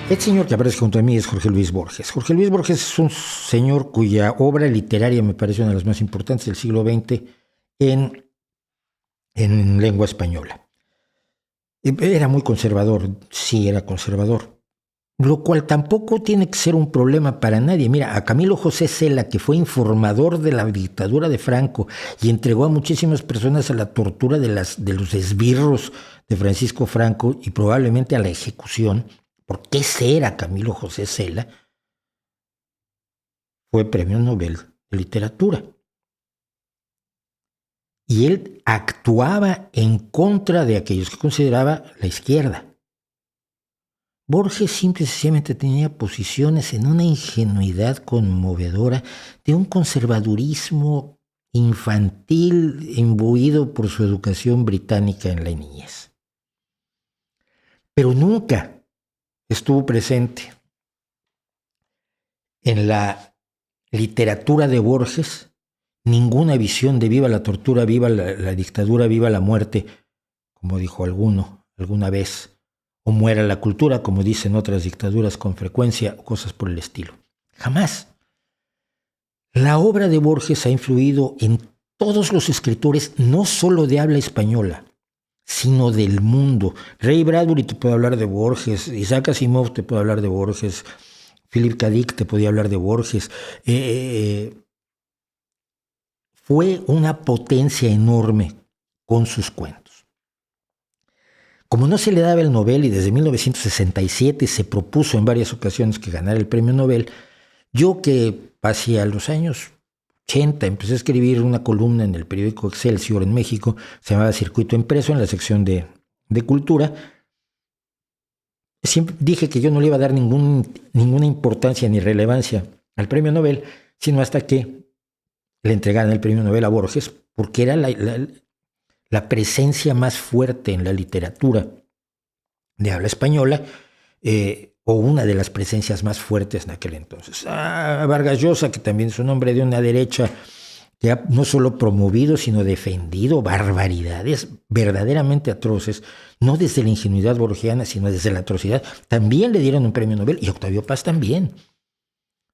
Este señor que aparece junto a mí es Jorge Luis Borges. Jorge Luis Borges es un señor cuya obra literaria me parece una de las más importantes del siglo XX en, en lengua española. Era muy conservador, sí era conservador, lo cual tampoco tiene que ser un problema para nadie. Mira, a Camilo José Cela, que fue informador de la dictadura de Franco y entregó a muchísimas personas a la tortura de los esbirros de Francisco Franco y probablemente a la ejecución, porque ese era Camilo José Cela, fue premio Nobel de Literatura. Y él actuaba en contra de aquellos que consideraba la izquierda. Borges simple y sencillamente tenía posiciones en una ingenuidad conmovedora de un conservadurismo infantil imbuido por su educación británica en la niñez. Pero nunca estuvo presente en la literatura de Borges ninguna visión de viva la tortura, viva la dictadura, viva la muerte, como dijo alguna vez, o muera la cultura, como dicen otras dictaduras con frecuencia, o cosas por el estilo. Jamás. La obra de Borges ha influido en todos los escritores, no solo de habla española, sino del mundo. Ray Bradbury te puede hablar de Borges, Isaac Asimov te puede hablar de Borges, Philip K. Dick te podía hablar de Borges. Fue una potencia enorme con sus cuentos. Como no se le daba el Nobel y desde 1967 se propuso en varias ocasiones que ganara el premio Nobel, yo que hacia los años 80 empecé a escribir una columna en el periódico Excelsior en México, se llamaba Circuito Impreso, en la sección de cultura. Siempre dije que yo no le iba a dar ninguna importancia ni relevancia al premio Nobel, sino hasta que le entregaran el premio Nobel a Borges, porque era la presencia más fuerte en la literatura de habla española, o una de las presencias más fuertes en aquel entonces. Vargas Llosa, que también es un hombre de una derecha que ha no solo promovido, sino defendido barbaridades verdaderamente atroces, no desde la ingenuidad borgiana, sino desde la atrocidad, también le dieron un premio Nobel, y Octavio Paz también,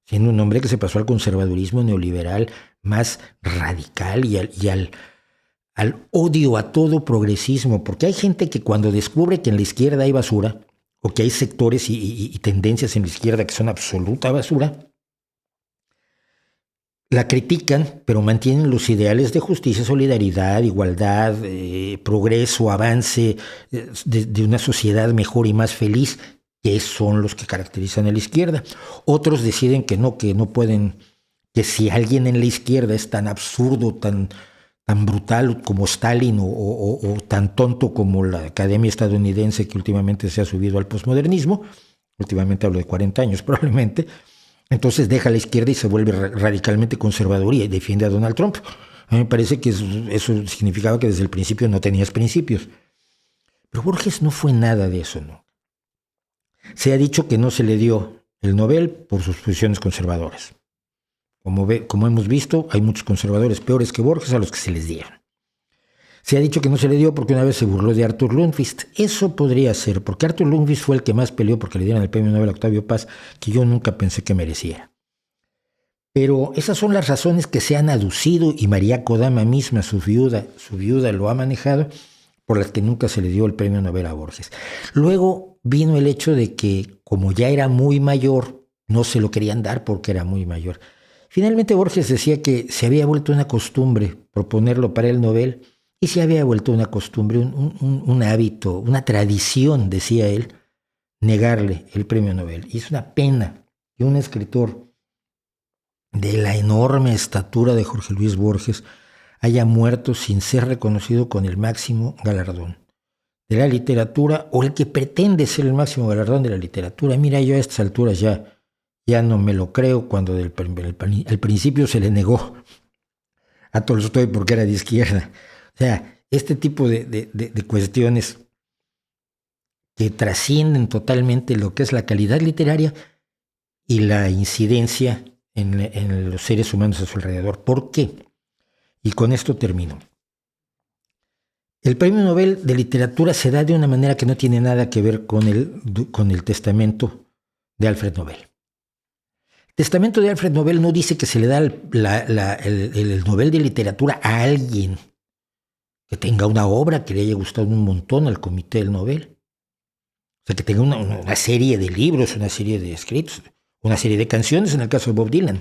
siendo un hombre que se pasó al conservadurismo neoliberal más radical y al odio a todo progresismo, porque hay gente que cuando descubre que en la izquierda hay basura, o que hay sectores y tendencias en la izquierda que son absoluta basura, la critican, pero mantienen los ideales de justicia, solidaridad, igualdad, progreso, avance, de una sociedad mejor y más feliz, que son los que caracterizan a la izquierda. Otros deciden que no pueden, que si alguien en la izquierda es tan absurdo, tan brutal como Stalin o tan tonto como la Academia Estadounidense que últimamente se ha subido al posmodernismo, últimamente hablo de 40 años probablemente, entonces deja a la izquierda y se vuelve radicalmente conservador y defiende a Donald Trump. A mí me parece que eso significaba que desde el principio no tenías principios. Pero Borges no fue nada de eso, ¿no? Se ha dicho que no se le dio el Nobel por sus posiciones conservadoras. Como hemos visto, hay muchos conservadores peores que Borges a los que se les dieron. Se ha dicho que no se le dio porque una vez se burló de Arthur Lundqvist. Eso podría ser, porque Arthur Lundqvist fue el que más peleó porque le dieran el premio Nobel a Octavio Paz, que yo nunca pensé que mereciera. Pero esas son las razones que se han aducido, y María Kodama misma, su viuda lo ha manejado, por las que nunca se le dio el premio Nobel a Borges. Luego vino el hecho de que, como ya era muy mayor, no se lo querían dar porque era muy mayor. Finalmente Borges decía que se había vuelto una costumbre proponerlo para el Nobel, y se había vuelto una costumbre, un hábito, una tradición, decía él, negarle el premio Nobel. Y es una pena que un escritor de la enorme estatura de Jorge Luis Borges haya muerto sin ser reconocido con el máximo galardón de la literatura, o el que pretende ser el máximo galardón de la literatura. Mira, yo a estas alturas ya no me lo creo, cuando al principio se le negó a Tolstoy porque era de izquierda. O sea, este tipo de cuestiones que trascienden totalmente lo que es la calidad literaria y la incidencia en los seres humanos a su alrededor. ¿Por qué? Y con esto termino. El premio Nobel de Literatura se da de una manera que no tiene nada que ver con el testamento de Alfred Nobel. El testamento de Alfred Nobel no dice que se le da el Nobel de Literatura a alguien que tenga una obra que le haya gustado un montón al comité del Nobel. O sea, que tenga una serie de libros, una serie de escritos, una serie de canciones, en el caso de Bob Dylan.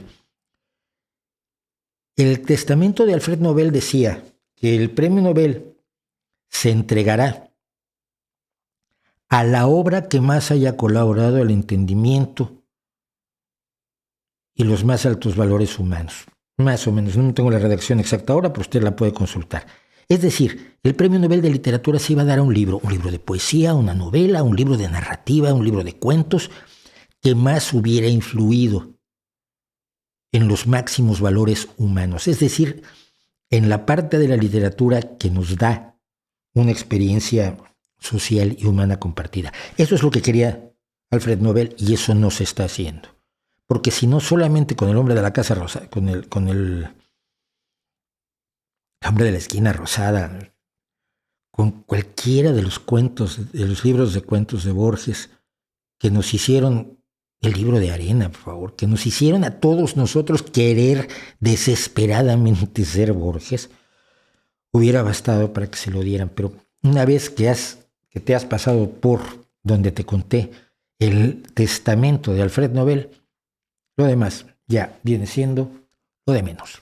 El testamento de Alfred Nobel decía que el premio Nobel se entregará a la obra que más haya colaborado al entendimiento y los más altos valores humanos. Más o menos, no tengo la redacción exacta ahora, pero usted la puede consultar. Es decir, el premio Nobel de Literatura se iba a dar a un libro de poesía, una novela, un libro de narrativa, un libro de cuentos, que más hubiera influido en los máximos valores humanos. Es decir, en la parte de la literatura que nos da una experiencia social y humana compartida. Eso es lo que quería Alfred Nobel y eso no se está haciendo. Porque si no, solamente con el hombre de la casa rosada, con el hombre de la esquina rosada, con cualquiera de los cuentos, de los libros de cuentos de Borges, que nos hicieron el libro de arena, por favor, que nos hicieron a todos nosotros querer desesperadamente ser Borges, hubiera bastado para que se lo dieran. Pero una vez que te has pasado por donde te conté el testamento de Alfred Nobel, lo demás ya viene siendo lo de menos.